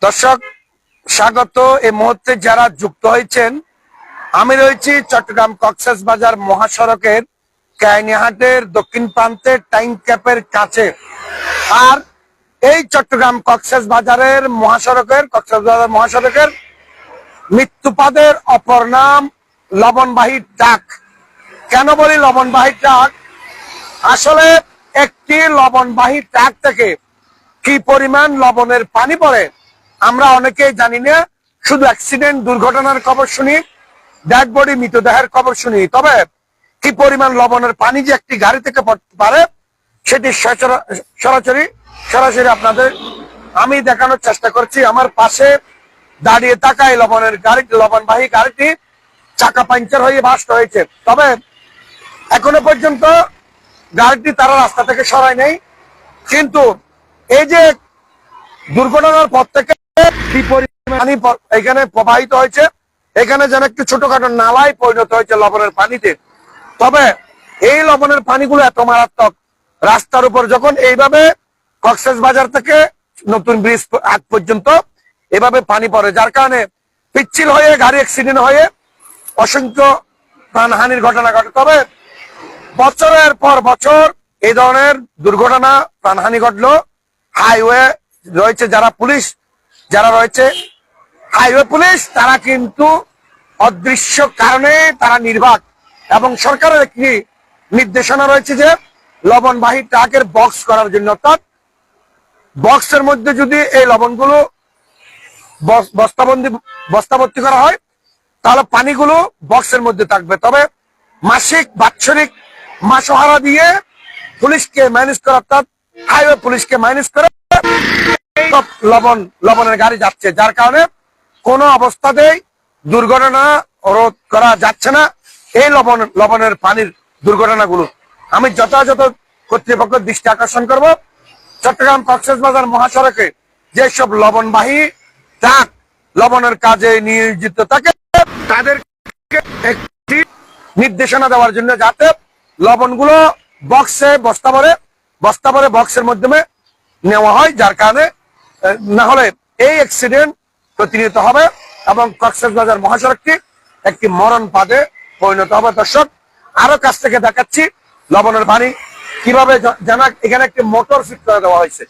দর্শক স্বাগত। এই মুহূর্তে যারা যুক্ত হয়েছেন, আমি রয়েছি চট্টগ্রাম কক্সবাজার মহাসড়কের কাইনিহাটের দক্ষিণ প্রান্তে টাইম ক্যাপের কাছে। আর এই চট্টগ্রাম কক্সবাজার মহাসড়কের মৃত্যুপাদের অপর নাম লবণবাহী ট্রাক। কেন বলি লবণবাহী ট্রাক? আসলে একটি লবণবাহী ট্রাক থেকে কি পরিমাণ লবণের পানি পড়ে আমরা অনেকেই জানি না। শুধু অ্যাক্সিডেন্ট, দুর্ঘটনার খবর শুনি, ডেড বডি, মৃতদেহের খবর শুনি। তবে কি পরিমাণ লবণের পানি যে একটি গাড়ি থেকে পড়তে পারে সেটি সরাসরি আপনাদের আমি দেখানোর চেষ্টা করছি। আমার পাশে দাঁড়িয়ে থাকা এই লবণবাহী গাড়িটি চাকা পাঞ্চার হয়ে বাস্ট হয়েছে। তবে এখনো পর্যন্ত গাড়িটি তারা রাস্তা থেকে সরায় নেই। কিন্তু এই যে দুর্ঘটনার পর থেকে কি পরিমাণ এখানে প্রবাহিত হয়েছে, এখানে যেন একটু ছোটখাটো নালায় পরিণত হয়েছে লবণের পানিতে। তবে এই লবণের পানিগুলো এত মারাত্মক, রাস্তার উপর যখন এইভাবে কক্সবাজার থেকে নতুন ব্রিজ আগ পর্যন্ত এভাবে পানি পড়ে, যার কারণে পিচ্ছিল হয়ে গাড়ি অ্যাক্সিডেন্ট হয়ে অসংখ্য প্রাণহানির ঘটনা ঘটে। তবে বছরের পর বছর এই ধরনের দুর্ঘটনা, প্রাণহানি ঘটলো। হাইওয়ে রয়েছে যারা রয়েছে হাইওয়ে পুলিশ, তারা কিন্তু অদৃশ্য কারণে তারা নির্বাক। এবং সরকারের একটি নির্দেশনা রয়েছে যে লবণবাহী ট্রাকের বক্স করার জন্য, অর্থাৎ বক্সের মধ্যে যদি এই লবণগুলো বস্তাভর্তি করা হয় তাহলে পানিগুলো বক্সের মধ্যে থাকবে। তবে মাসিক, বাৎসরিক মাসোহারা দিয়ে পুলিশকে ম্যানেজ করে, অর্থাৎ হাইওয়ে পুলিশকে ম্যানেজ করে লবণের গাড়ি যাচ্ছে, যার কারণে কোনো অবস্থাতেই দুর্ঘটনা রোধ করা যাচ্ছে না। এই লবণের পানির দুর্ঘটনাগুলো আমি যথাযথ কর্তৃপক্ষের দৃষ্টি আকর্ষণ করব। চট্টগ্রাম কক্সবাজার মহাসড়কে যেসব লবণবাহী ট্রাক লবণের কাজে নিয়োজিত থাকে তাদেরকে একটি নির্দেশনা দেওয়ার জন্য, যাতে লবণগুলো বস্তা ভরে বক্সের মাধ্যমে নেওয়া হয়, যার কারণে না হলে এই অ্যাক্সিডেন্ট প্রতিনিয়ত হবে এবং কক্সবাজার মহাসড়কটি একটি মরণ ফাঁদে পরিণত হবে। দর্শক আরো কাছ থেকে দেখাচ্ছি লবণের পানি কিভাবে জানা। এখানে একটি মোটর ফিট করে দেওয়া হয়েছে।